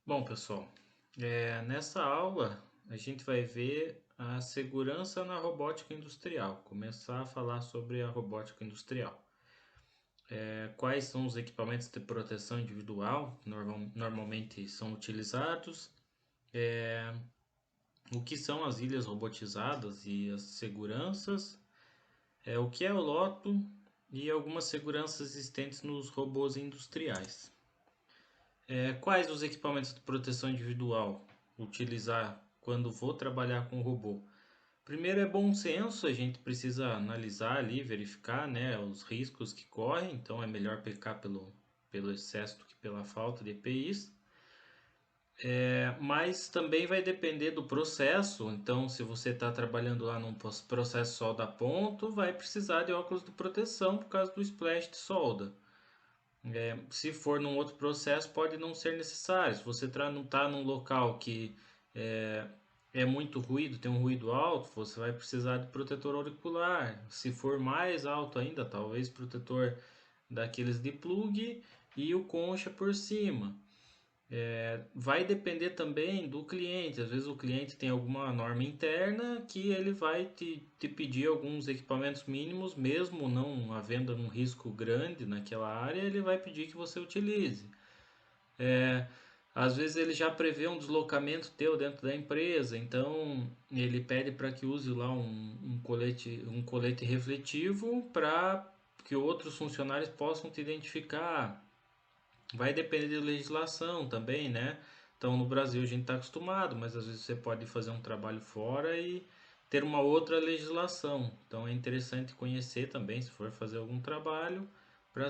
Bom, pessoal, nessa aula a gente vai ver a segurança na robótica industrial, começar a falar sobre a robótica industrial. Quais são os equipamentos de proteção individual que normalmente são utilizados, o que são as ilhas robotizadas e as seguranças, o que é o Loto e algumas seguranças existentes nos robôs industriais. Quais os equipamentos de proteção individual utilizar quando vou trabalhar com robô? Primeiro é bom senso, a gente precisa analisar ali, verificar, né, os riscos que correm, então é melhor pecar pelo excesso do que pela falta de EPIs. Mas também vai depender do processo, então se você está trabalhando lá num processo solda a ponto, vai precisar de óculos de proteção por causa do splash de solda. Se for num outro processo, pode não ser necessário. Se você não está num local que é, é muito ruído, tem um ruído alto, você vai precisar de protetor auricular. Se for mais alto ainda, talvez protetor daqueles de plug e o concha por cima. Vai depender também do cliente. Às vezes o cliente tem alguma norma interna que ele vai te pedir alguns equipamentos mínimos, mesmo não havendo um risco grande naquela área, ele vai pedir que você utilize. É, Às vezes ele já prevê um deslocamento teu dentro da empresa, então ele pede para que use lá um colete refletivo para que outros funcionários possam te identificar. Vai depender de legislação também, né? Então no Brasil a gente está acostumado, mas às vezes você pode fazer um trabalho fora e ter uma outra legislação. Então é interessante conhecer também, se for fazer algum trabalho, para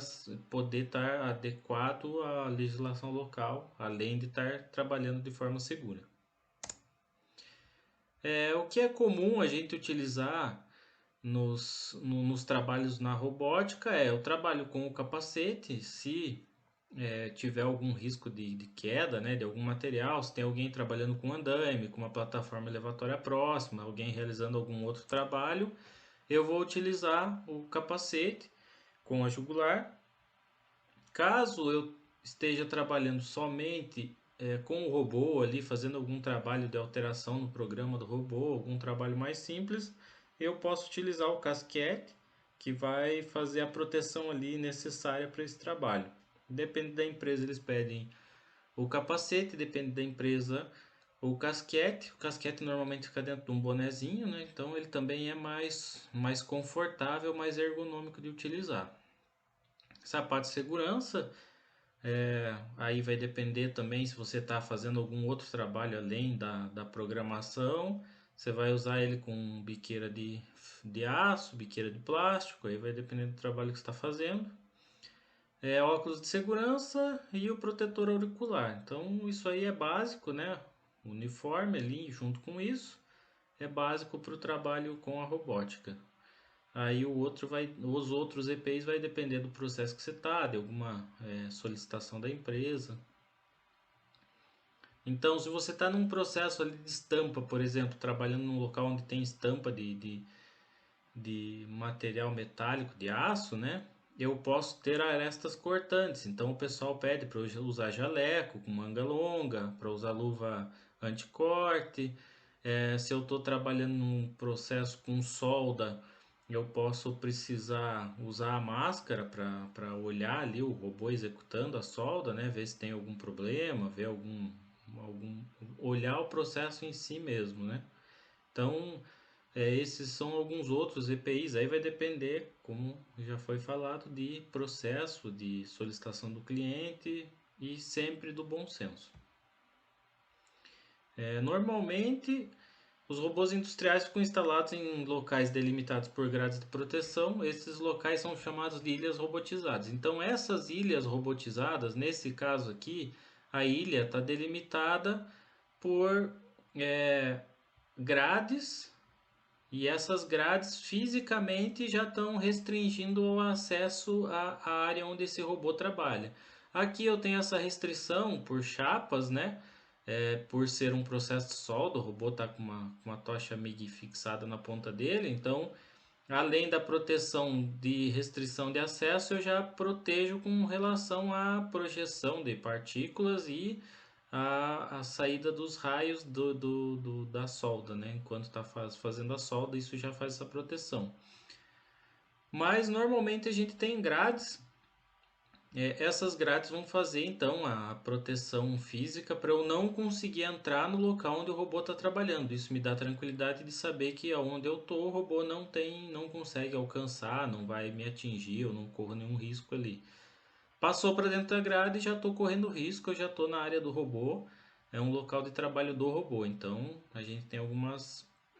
poder estar adequado à legislação local, além de estar trabalhando de forma segura. O que é comum a gente utilizar nos trabalhos na robótica é o trabalho com o capacete, se tiver algum risco de queda, né, de algum material, se tem alguém trabalhando com andaime, com uma plataforma elevatória próxima, alguém realizando algum outro trabalho, eu vou utilizar o capacete com a jugular. Caso eu esteja trabalhando somente com o robô ali, fazendo algum trabalho de alteração no programa do robô, algum trabalho mais simples, eu posso utilizar o casquete, que vai fazer a proteção ali necessária para esse trabalho. Depende da empresa, eles pedem o capacete, depende da empresa, o casquete. O casquete normalmente fica dentro de um bonezinho, né? Então ele também é mais confortável, mais ergonômico de utilizar. Sapato de segurança, aí vai depender também se você está fazendo algum outro trabalho além da programação. Você vai usar ele com biqueira de aço, biqueira de plástico, aí vai depender do trabalho que você está fazendo. Óculos de segurança e o protetor auricular. Então isso aí é básico, né? O uniforme ali junto com isso é básico para o trabalho com a robótica. Aí os outros EPIs vai depender do processo que você está, de alguma solicitação da empresa. Então, se você está num processo ali de estampa, por exemplo, trabalhando num local onde tem estampa de material metálico, de aço, né? Eu posso ter arestas cortantes. Então o pessoal pede para eu usar jaleco com manga longa, para usar luva anticorte. Se eu estou trabalhando num processo com solda, eu posso precisar usar a máscara para olhar ali o robô executando a solda, né? Ver se tem algum problema, ver olhar o processo em si mesmo, né? Então, esses são alguns outros EPIs, aí vai depender, como já foi falado, de processo, de solicitação do cliente e sempre do bom senso. Normalmente, os robôs industriais ficam instalados em locais delimitados por grades de proteção. Esses locais são chamados de ilhas robotizadas. Então, essas ilhas robotizadas, nesse caso aqui, a ilha está delimitada por grades. E essas grades fisicamente já estão restringindo o acesso à área onde esse robô trabalha. Aqui eu tenho essa restrição por chapas, né? Por ser um processo de solda, o robô está com uma tocha MIG fixada na ponta dele, então, além da proteção de restrição de acesso, eu já protejo com relação à projeção de partículas e a saída dos raios da solda, né? Enquanto está fazendo a solda, isso já faz essa proteção. Mas normalmente a gente tem grades. Essas grades vão fazer então a proteção física para eu não conseguir entrar no local onde o robô está trabalhando. Isso me dá tranquilidade de saber que aonde eu tô, o robô não consegue alcançar, não vai me atingir, eu não corro nenhum risco ali. Passou para dentro da grade, já estou correndo risco, eu já estou na área do robô. É um local de trabalho do robô. Então a gente tem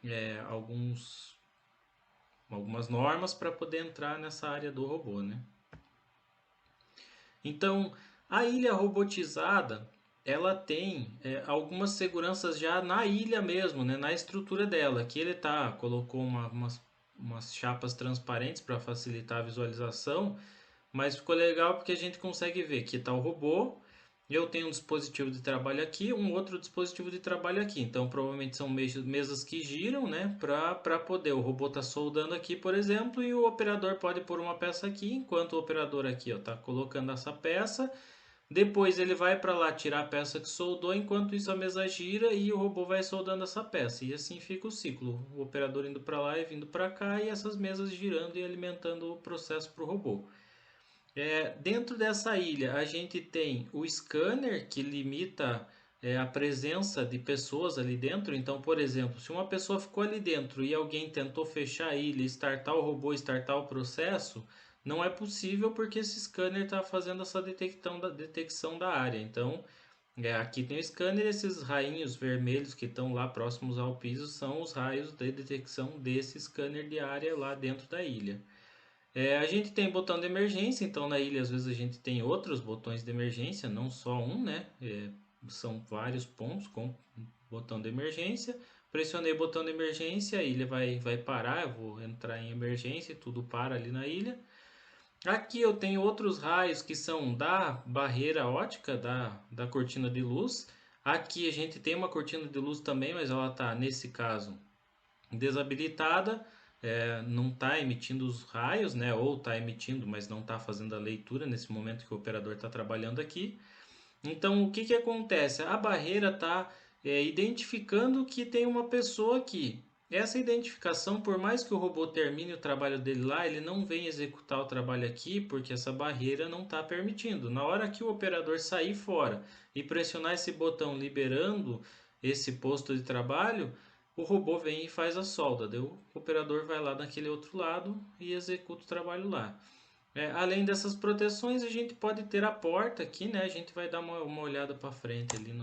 é, alguns, algumas normas para poder entrar nessa área do robô, né? Então, a ilha robotizada, ela tem algumas seguranças já na ilha mesmo, né, na estrutura dela. Aqui ele colocou umas chapas transparentes para facilitar a visualização, mas ficou legal porque a gente consegue ver que está o robô. Eu tenho um dispositivo de trabalho aqui, um outro dispositivo de trabalho aqui. Então, provavelmente são mesas que giram, né? Para poder. O robô está soldando aqui, por exemplo, e o operador pode pôr uma peça aqui, enquanto o operador aqui está colocando essa peça. Depois ele vai para lá tirar a peça que soldou, enquanto isso a mesa gira e o robô vai soldando essa peça. E assim fica o ciclo: o operador indo para lá e vindo para cá, e essas mesas girando e alimentando o processo para o robô. Dentro dessa ilha, a gente tem o scanner que limita a presença de pessoas ali dentro. Então, por exemplo, se uma pessoa ficou ali dentro e alguém tentou fechar a ilha, startar o robô, startar o processo, não é possível porque esse scanner está fazendo essa detecção da área. Então, aqui tem o scanner, esses rainhos vermelhos que estão lá próximos ao piso são os raios de detecção desse scanner de área lá dentro da ilha. A gente tem botão de emergência, então na ilha às vezes a gente tem outros botões de emergência, não só um, né? São vários pontos com botão de emergência. Pressionei o botão de emergência, a ilha vai parar, eu vou entrar em emergência, tudo para ali na ilha. Aqui eu tenho outros raios que são da barreira ótica, da cortina de luz. Aqui a gente tem uma cortina de luz também, mas ela está, nesse caso, desabilitada, não está emitindo os raios, né? Ou está emitindo, mas não está fazendo a leitura nesse momento que o operador está trabalhando aqui. Então, o que, que acontece? A barreira está identificando que tem uma pessoa aqui. Essa identificação, por mais que o robô termine o trabalho dele lá, ele não vem executar o trabalho aqui porque essa barreira não está permitindo. Na hora que o operador sair fora e pressionar esse botão liberando esse posto de trabalho, o robô vem e faz a solda. Daí o operador vai lá naquele outro lado e executa o trabalho lá. Além dessas proteções, a gente pode ter a porta aqui, né? A gente vai dar uma olhada para frente ali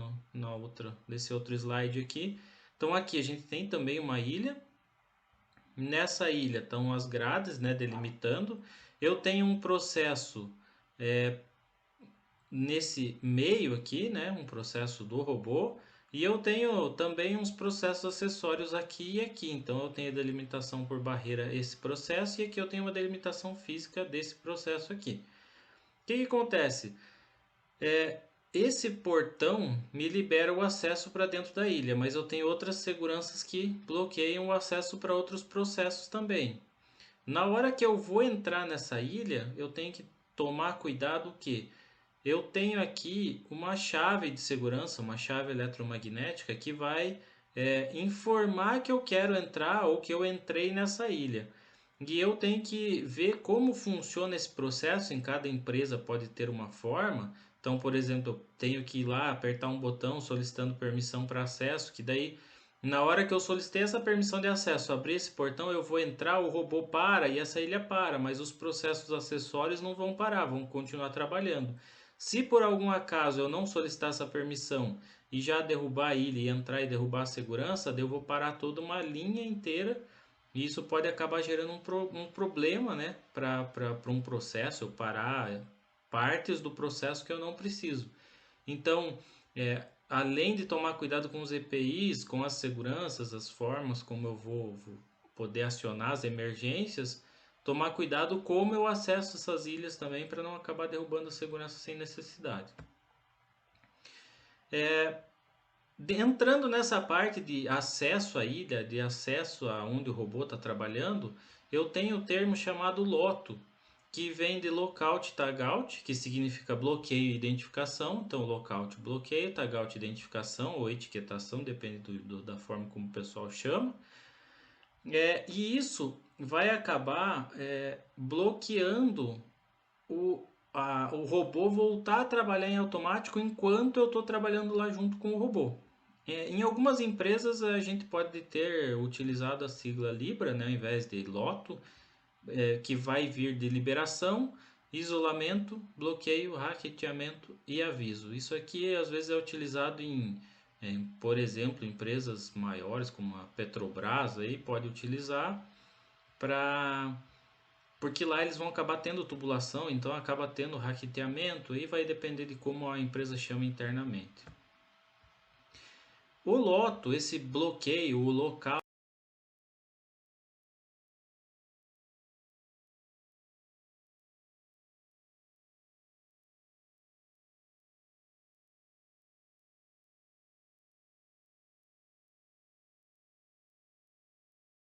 nesse outro slide aqui. Então aqui a gente tem também uma ilha. Nessa ilha estão as grades, né? Delimitando. Eu tenho um processo nesse meio aqui, né? Um processo do robô. E eu tenho também uns processos acessórios aqui e aqui. Então eu tenho a delimitação por barreira esse processo e aqui eu tenho uma delimitação física desse processo aqui. O que, que acontece? Esse portão me libera o acesso para dentro da ilha, mas eu tenho outras seguranças que bloqueiam o acesso para outros processos também. Na hora que eu vou entrar nessa ilha, eu tenho que tomar cuidado que eu tenho aqui uma chave de segurança, uma chave eletromagnética que vai informar que eu quero entrar ou que eu entrei nessa ilha. E eu tenho que ver como funciona esse processo. Em cada empresa pode ter uma forma. Então, por exemplo, eu tenho que ir lá apertar um botão solicitando permissão para acesso, que daí na hora que eu solicitei essa permissão de acesso, abrir esse portão, eu vou entrar, o robô para e essa ilha para, mas os processos acessórios não vão parar, vão continuar trabalhando. Se por algum acaso eu não solicitar essa permissão e já derrubar a ilha e entrar e derrubar a segurança, eu vou parar toda uma linha inteira e isso pode acabar gerando um problema, né, para um processo, eu parar partes do processo que eu não preciso. Então, além de tomar cuidado com os EPIs, com as seguranças, as formas como eu vou poder acionar as emergências, tomar cuidado como eu acesso essas ilhas também para não acabar derrubando a segurança sem necessidade. Entrando nessa parte de acesso à ilha, de acesso a onde o robô está trabalhando, eu tenho o termo chamado loto. que vem de lockout e tagout, que significa bloqueio e identificação. Então, lockout, bloqueio, tagout, identificação ou etiquetação, depende da forma como o pessoal chama. E isso vai acabar bloqueando o robô voltar a trabalhar em automático enquanto eu estou trabalhando lá junto com o robô. Em algumas empresas a gente pode ter utilizado a sigla Libra, né, ao invés de Loto, que vai vir de liberação, isolamento, bloqueio, hacketeamento e aviso. Isso aqui às vezes é utilizado por exemplo, empresas maiores como a Petrobras aí pode utilizar para porque lá eles vão acabar tendo tubulação, então acaba tendo hacketeamento, aí vai depender de como a empresa chama internamente. O loto, esse bloqueio, o local,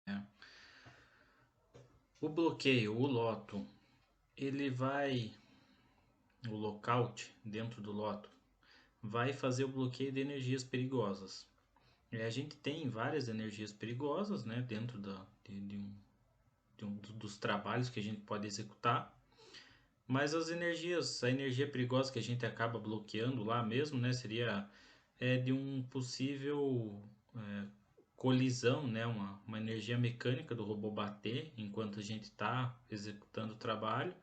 né? O bloqueio, o loto, ele vai, o lockout dentro do loto, vai fazer o bloqueio de energias perigosas. A gente tem várias energias perigosas, né, dentro dos trabalhos que a gente pode executar. Mas a energia perigosa que a gente acaba bloqueando lá mesmo, né, seria de um possível é, colisão, né, uma energia mecânica do robô bater enquanto a gente está executando o trabalho.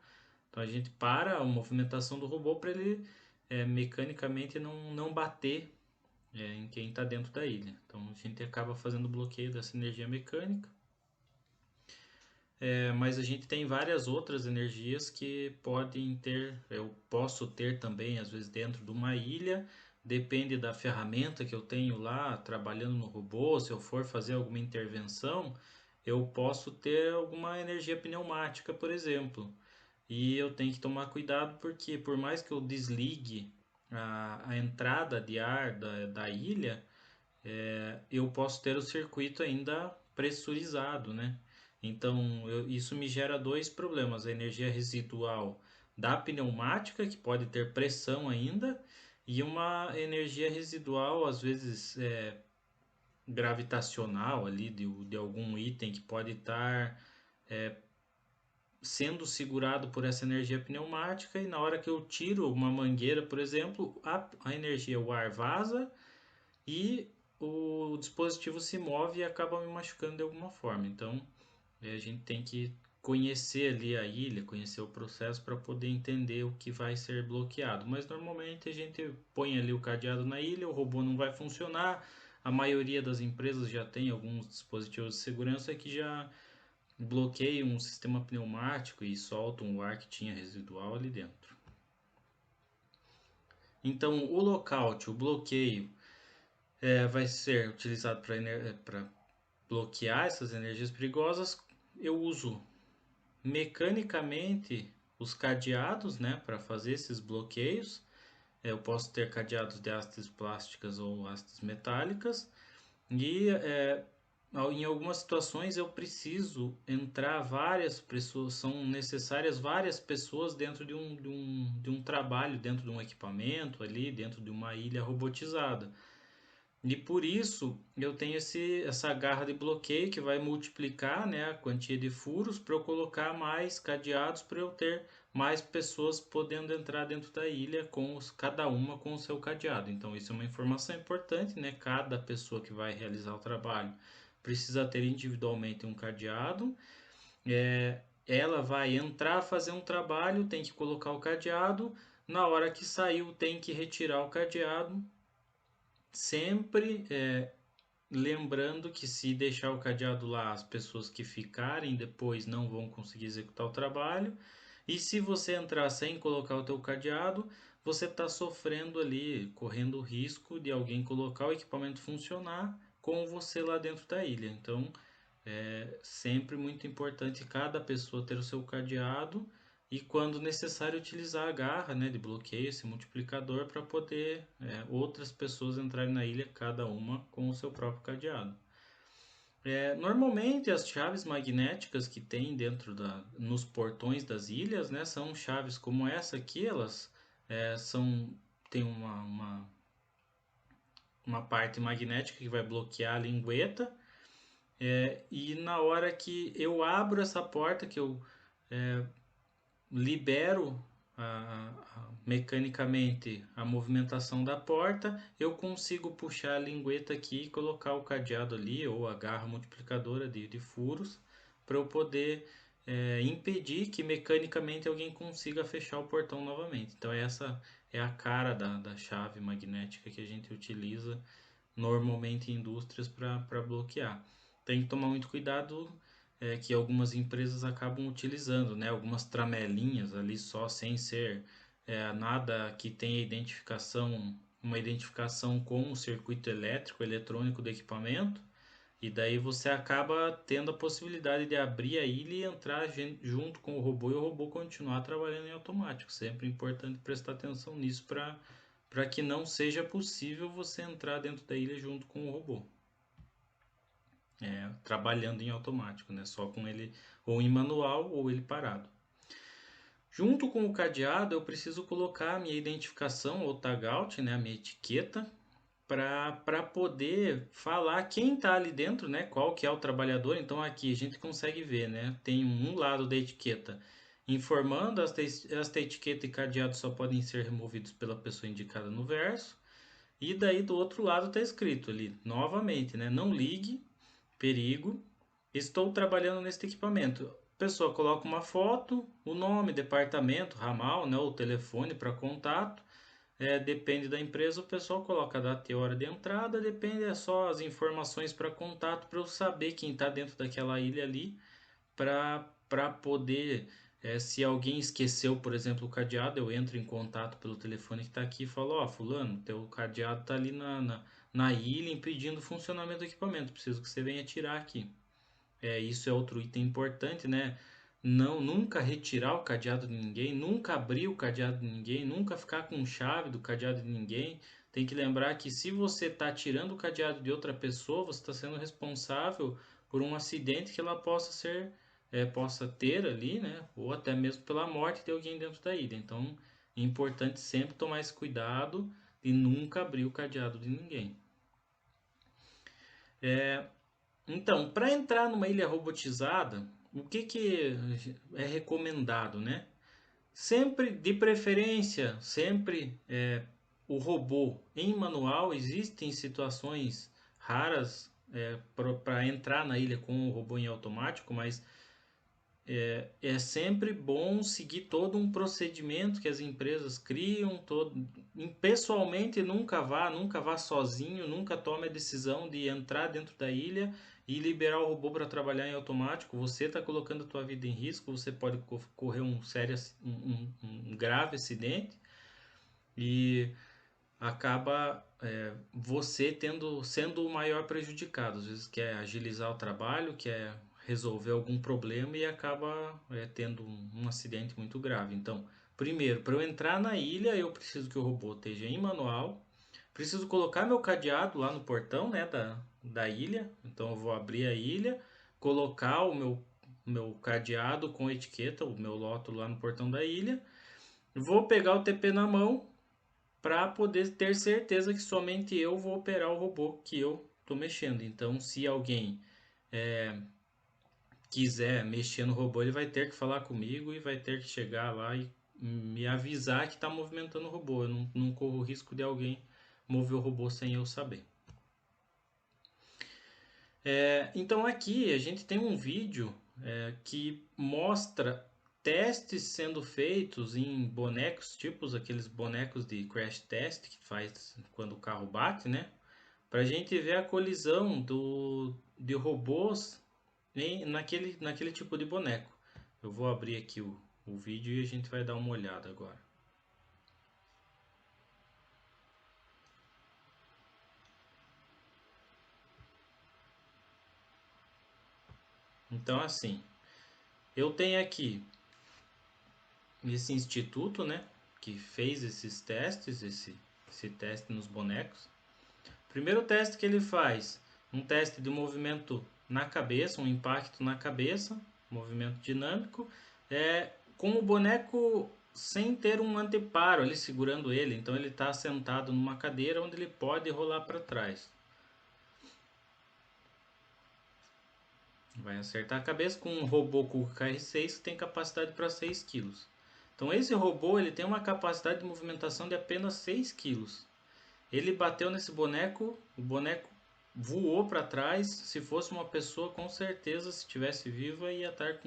Então a gente para a movimentação do robô para ele mecanicamente não bater em quem está dentro da ilha. Então a gente acaba fazendo bloqueio dessa energia mecânica. Mas a gente tem várias outras energias que podem ter, eu posso ter também, às vezes, dentro de uma ilha, depende da ferramenta que eu tenho lá, trabalhando no robô, se eu for fazer alguma intervenção, eu posso ter alguma energia pneumática, por exemplo. E eu tenho que tomar cuidado porque, por mais que eu desligue a entrada de ar da ilha, eu posso ter o circuito ainda pressurizado, né? Então, isso me gera dois problemas: a energia residual da pneumática, que pode ter pressão ainda, e uma energia residual, às vezes gravitacional ali, de algum item que pode estar sendo segurado por essa energia pneumática, e na hora que eu tiro uma mangueira, por exemplo, a energia, o ar vaza e o dispositivo se move e acaba me machucando de alguma forma. Então, a gente tem que conhecer ali a ilha, conhecer o processo para poder entender o que vai ser bloqueado. Mas normalmente a gente põe ali o cadeado na ilha, o robô não vai funcionar. A maioria das empresas já tem alguns dispositivos de segurança que já bloqueiam um sistema pneumático e soltam o ar que tinha residual ali dentro. Então, o lockout, o bloqueio, vai ser utilizado para bloquear essas energias perigosas. Eu uso mecanicamente os cadeados, né, para fazer esses bloqueios. Eu posso ter cadeados de hastes plásticas ou hastes metálicas e em algumas situações eu preciso entrar várias pessoas, são necessárias várias pessoas dentro de um trabalho, dentro de um equipamento ali, dentro de uma ilha robotizada. E por isso eu tenho essa garra de bloqueio que vai multiplicar, né, a quantia de furos para eu colocar mais cadeados para eu ter mais pessoas podendo entrar dentro da ilha cada uma com o seu cadeado. Então isso é uma informação importante, né? Cada pessoa que vai realizar o trabalho precisa ter individualmente um cadeado. Ela vai entrar, fazer um trabalho, tem que colocar o cadeado. Na hora que saiu, tem que retirar o cadeado. Sempre lembrando que se deixar o cadeado lá, as pessoas que ficarem depois não vão conseguir executar o trabalho. E se você entrar sem colocar o teu cadeado, você está sofrendo ali, correndo o risco de alguém colocar o equipamento funcionar com você lá dentro da ilha. Então, é sempre muito importante cada pessoa ter o seu cadeado e, quando necessário, utilizar a garra, né, de bloqueio, esse multiplicador, para poder outras pessoas entrarem na ilha, cada uma com o seu próprio cadeado. Normalmente as chaves magnéticas que tem nos portões das ilhas, né, são chaves como essa aqui, elas tem uma parte magnética que vai bloquear a lingueta, e na hora que eu abro essa porta, que eu libero mecanicamente a movimentação da porta, eu consigo puxar a lingueta aqui e colocar o cadeado ali, ou a garra multiplicadora de furos, para eu poder impedir que mecanicamente alguém consiga fechar o portão novamente. Então essa é a cara da chave magnética que a gente utiliza normalmente em indústrias para bloquear. Tem que tomar muito cuidado, que algumas empresas acabam utilizando, né? Algumas tramelinhas ali só, sem ser nada que tenha uma identificação com o circuito elétrico, eletrônico do equipamento, e daí você acaba tendo a possibilidade de abrir a ilha e entrar junto com o robô e o robô continuar trabalhando em automático. Sempre é importante prestar atenção nisso para que não seja possível você entrar dentro da ilha junto com o robô, trabalhando em automático, né? Só com ele ou em manual ou ele parado. Junto com o cadeado, eu preciso colocar a minha identificação ou tagout, né? A minha etiqueta, para poder falar quem está ali dentro, né? Qual que é o trabalhador. Então aqui a gente consegue ver, né? Tem um lado da etiqueta informando esta etiqueta e cadeado só podem ser removidos pela pessoa indicada no verso. E daí do outro lado está escrito ali, novamente, né? Não ligue, perigo, estou trabalhando neste equipamento. A pessoa coloca uma foto, o nome, departamento, ramal, né? O telefone para contato. Depende da empresa, o pessoal coloca a data e hora de entrada, depende, é só as informações para contato para eu saber quem está dentro daquela ilha ali, para poder, se alguém esqueceu, por exemplo, o cadeado, eu entro em contato pelo telefone que está aqui e falo, ó, fulano, teu cadeado está ali na ilha impedindo o funcionamento do equipamento, preciso que você venha tirar aqui. Isso é outro item importante, né? Não, nunca retirar o cadeado de ninguém, nunca abrir o cadeado de ninguém, nunca ficar com chave do cadeado de ninguém. Tem que lembrar que se você está tirando o cadeado de outra pessoa, você está sendo responsável por um acidente que ela possa ter ali, né? Ou até mesmo pela morte de alguém dentro da ilha. Então, é importante sempre tomar esse cuidado de nunca abrir o cadeado de ninguém. Então, para entrar numa ilha robotizada, o que é recomendado, né? Sempre, de preferência, sempre o robô em manual. Existem situações raras para entrar na ilha com o robô em automático, mas é sempre bom seguir todo um procedimento que as empresas criam, pessoalmente nunca vá sozinho, nunca tome a decisão de entrar dentro da ilha e liberar o robô para trabalhar em automático. Você está colocando a tua vida em risco, você pode correr um grave acidente e acaba você sendo o maior prejudicado. Às vezes quer agilizar o trabalho, quer resolver algum problema e acaba tendo um acidente muito grave. Então, primeiro, para eu entrar na ilha, eu preciso que o robô esteja em manual. Preciso colocar meu cadeado lá no portão, né, da ilha. Então, eu vou abrir a ilha, colocar o meu cadeado com etiqueta, o meu loto lá no portão da ilha. Vou pegar o TP na mão para poder ter certeza que somente eu vou operar o robô que eu estou mexendo. Então, se alguém quiser mexer no robô, ele vai ter que falar comigo e vai ter que chegar lá e me avisar que está movimentando o robô. Eu não corro o risco de alguém mover o robô sem eu saber. Então aqui a gente tem um vídeo que mostra testes sendo feitos em bonecos, tipos aqueles bonecos de crash test que faz quando o carro bate, né? Para a gente ver a colisão de robôs naquele tipo de boneco. Eu vou abrir aqui o vídeo e a gente vai dar uma olhada agora. Então, assim, eu tenho aqui esse instituto, né, que fez esses testes, esse teste nos bonecos. Primeiro teste que ele faz, um teste de movimento na cabeça, um impacto na cabeça, movimento dinâmico, com o boneco sem ter um anteparo ali segurando ele. Então ele está sentado numa cadeira onde ele pode rolar para trás. Vai acertar a cabeça com um robô Kuka KR6 que tem capacidade para 6 kg. Então esse robô ele tem uma capacidade de movimentação de apenas 6 kg. Ele bateu nesse boneco, o boneco voou para trás. Se fosse uma pessoa, com certeza, se estivesse viva, ia estar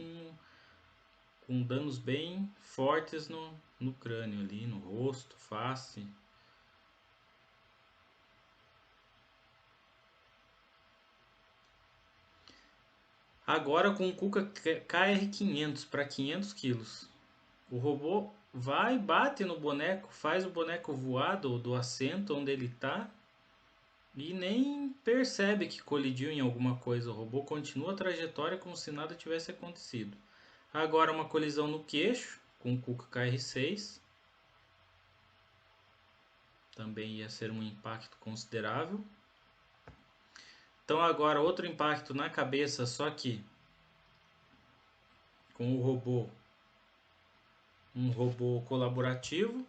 com danos bem fortes no crânio ali, no rosto, face. Agora com o Kuka KR500 para 500 kg. O robô vai, bate no boneco, faz o boneco voar do assento onde ele está e nem percebe que colidiu em alguma coisa. O robô continua a trajetória como se nada tivesse acontecido. Agora uma colisão no queixo com o Kuka KR6. Também ia ser um impacto considerável. Então agora outro impacto na cabeça, só que com o robô, um robô colaborativo,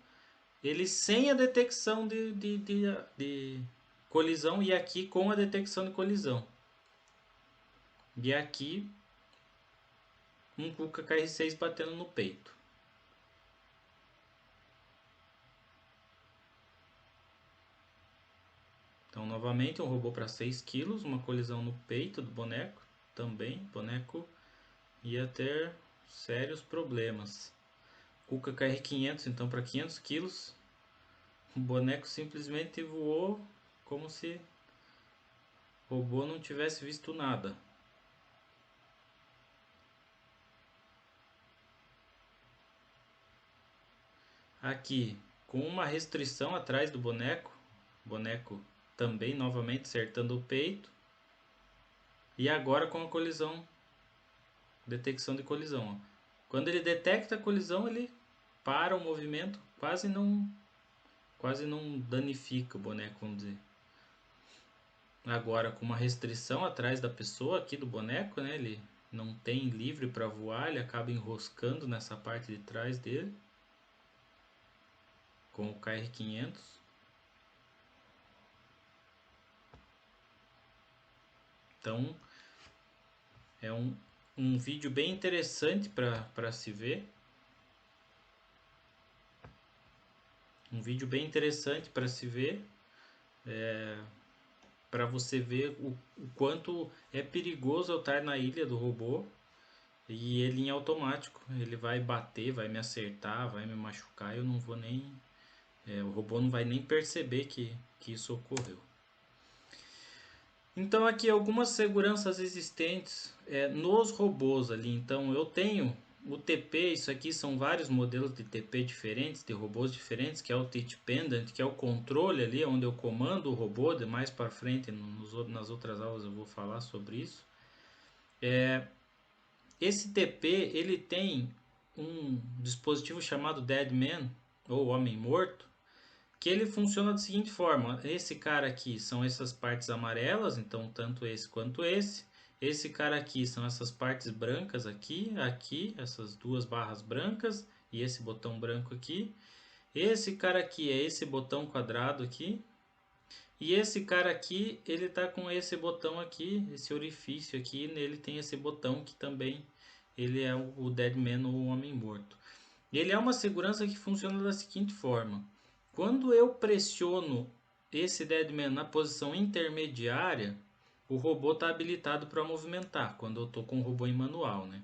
ele sem a detecção de colisão e aqui com a detecção de colisão. E aqui um Kuka KR6 batendo no peito. Então novamente um robô para 6 kg, uma colisão no peito do boneco. Também o boneco ia ter sérios problemas. Kuka KR500 então para 500 kg. O boneco simplesmente voou como se o robô não tivesse visto nada. Aqui com uma restrição atrás do boneco. Boneco também novamente acertando o peito. E agora com a colisão. Detecção de colisão. Ó. Quando ele detecta a colisão, ele para o movimento, quase não danifica o boneco, vamos dizer. Agora com uma restrição atrás da pessoa aqui do boneco, né? Ele não tem livre para voar, ele acaba enroscando nessa parte de trás dele. Com o KR500. Então é um vídeo bem interessante para se ver. Um vídeo bem interessante para se ver. Para você ver o quanto é perigoso eu estar na ilha do robô. E ele em automático, ele vai bater, vai me acertar, vai me machucar, eu não vou nem... o robô não vai nem perceber que isso ocorreu. Então aqui algumas seguranças existentes nos robôs ali. Então eu tenho o TP, isso aqui são vários modelos de TP diferentes, de robôs diferentes, que é o Teach Pendant, que é o controle ali, onde eu comando o robô. De mais para frente, nas outras aulas eu vou falar sobre isso. Esse TP ele tem um dispositivo chamado Deadman, ou Homem Morto, que ele funciona da seguinte forma. Esse cara aqui são essas partes amarelas, então tanto esse quanto esse. Esse cara aqui são essas partes brancas aqui, essas duas barras brancas e esse botão branco aqui. Esse cara aqui é esse botão quadrado aqui. E esse cara aqui, ele tá com esse botão aqui, esse orifício aqui, nele tem esse botão que também ele é o Deadman ou o Homem Morto. Ele é uma segurança que funciona da seguinte forma. Quando eu pressiono esse Deadman na posição intermediária, o robô está habilitado para movimentar, quando eu estou com o robô em manual, né?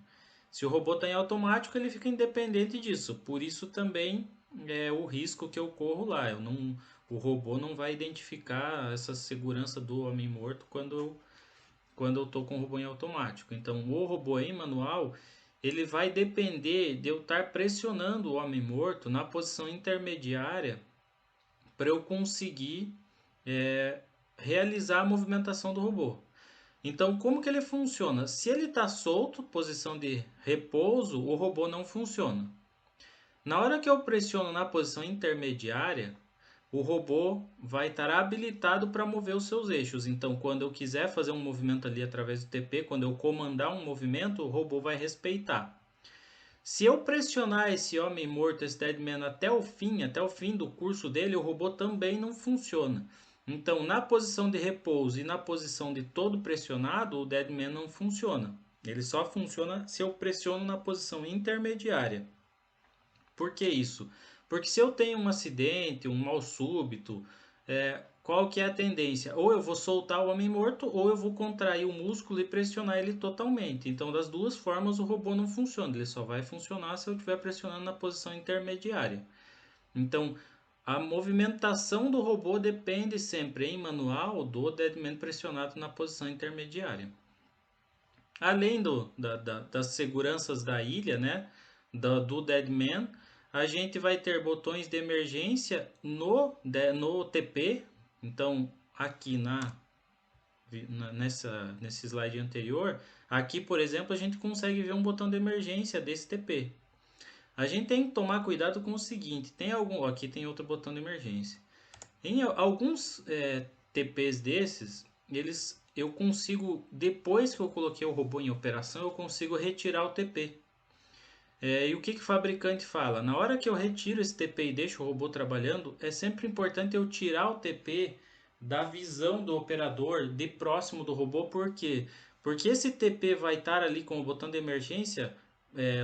Se o robô está em automático, ele fica independente disso. Por isso também é o risco que eu corro lá. O robô não vai identificar essa segurança do homem morto quando eu estou com o robô em automático. Então, o robô em manual, ele vai depender de eu estar pressionando o homem morto na posição intermediária para eu conseguir realizar a movimentação do robô. Então, como que ele funciona? Se ele está solto, posição de repouso, o robô não funciona. Na hora que eu pressiono na posição intermediária, o robô vai estar habilitado para mover os seus eixos. Então, quando eu quiser fazer um movimento ali através do TP, quando eu comandar um movimento, o robô vai respeitar. Se eu pressionar esse homem morto, esse Deadman, até o fim do curso dele, o robô também não funciona. Então, na posição de repouso e na posição de todo pressionado, o Deadman não funciona. Ele só funciona se eu pressiono na posição intermediária. Por que isso? Porque se eu tenho um acidente, um mal súbito, qual que é a tendência? Ou eu vou soltar o homem morto, ou eu vou contrair o músculo e pressionar ele totalmente. Então, das duas formas, o robô não funciona. Ele só vai funcionar se eu estiver pressionando na posição intermediária. Então, a movimentação do robô depende sempre, em manual, do deadman pressionado na posição intermediária. Além das seguranças da ilha, né, do Deadman, a gente vai ter botões de emergência no TP. Então, aqui nesse slide anterior, aqui, por exemplo, a gente consegue ver um botão de emergência desse TP. A gente tem que tomar cuidado com o seguinte, aqui tem outro botão de emergência. Em alguns TPs desses, eu consigo, depois que eu coloquei o robô em operação, eu consigo retirar o TP. E o que o fabricante fala? Na hora que eu retiro esse TP e deixo o robô trabalhando, é sempre importante eu tirar o TP da visão do operador de próximo do robô, por quê? Porque esse TP vai estar ali com o botão de emergência,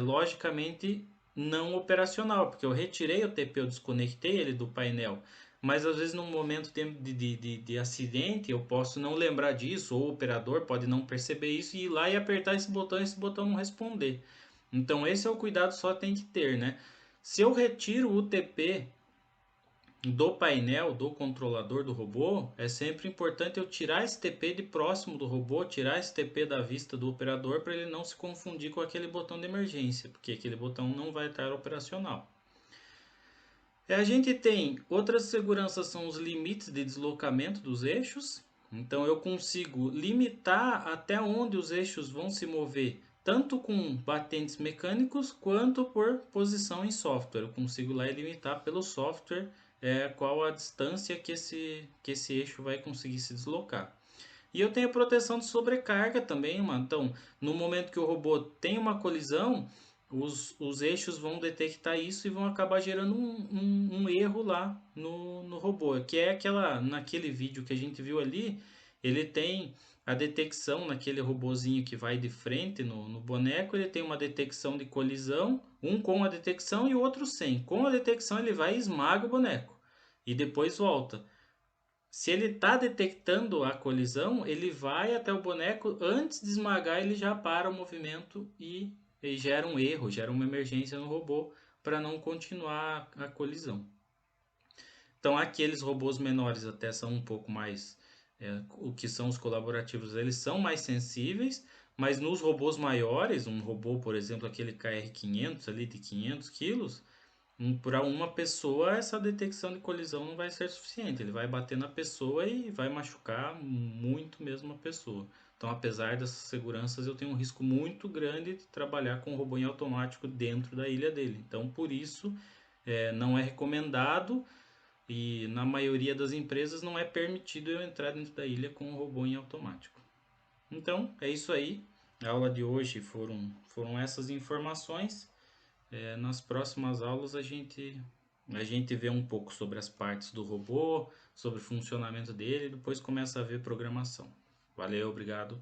logicamente não operacional, porque eu retirei o TP, eu desconectei ele do painel. Mas às vezes num momento de acidente eu posso não lembrar disso, ou o operador pode não perceber isso e ir lá e apertar esse botão não responder. Então esse é o cuidado só tem que ter, né? Se eu retiro o TP do painel, do controlador do robô, é sempre importante eu tirar esse TP de próximo do robô, tirar esse TP da vista do operador para ele não se confundir com aquele botão de emergência, porque aquele botão não vai estar operacional. A gente tem outras seguranças, são os limites de deslocamento dos eixos. Então eu consigo limitar até onde os eixos vão se mover, tanto com batentes mecânicos quanto por posição em software. Eu consigo lá limitar pelo software qual a distância que esse eixo vai conseguir se deslocar. E eu tenho a proteção de sobrecarga também, mano. Então, no momento que o robô tem uma colisão, os eixos vão detectar isso e vão acabar gerando um erro lá no robô. Que é naquele vídeo que a gente viu ali, ele tem a detecção naquele robozinho que vai de frente no boneco, ele tem uma detecção de colisão, um com a detecção e o outro sem. Com a detecção ele vai e esmaga o boneco e depois volta. Se ele está detectando a colisão, ele vai até o boneco, antes de esmagar, ele já para o movimento e gera um erro, gera uma emergência no robô para não continuar a colisão. Então, aqueles robôs menores até são um pouco mais, o que são os colaborativos, eles são mais sensíveis, mas nos robôs maiores, um robô, por exemplo, aquele KR500 ali de 500 quilos, para uma pessoa, essa detecção de colisão não vai ser suficiente. Ele vai bater na pessoa e vai machucar muito mesmo a pessoa. Então, apesar dessas seguranças, eu tenho um risco muito grande de trabalhar com o robô em automático dentro da ilha dele. Então, por isso, não é recomendado e na maioria das empresas não é permitido eu entrar dentro da ilha com o robô em automático. Então, é isso aí. A aula de hoje foram essas informações. Nas próximas aulas a gente vê um pouco sobre as partes do robô, sobre o funcionamento dele e depois começa a ver programação. Valeu, obrigado.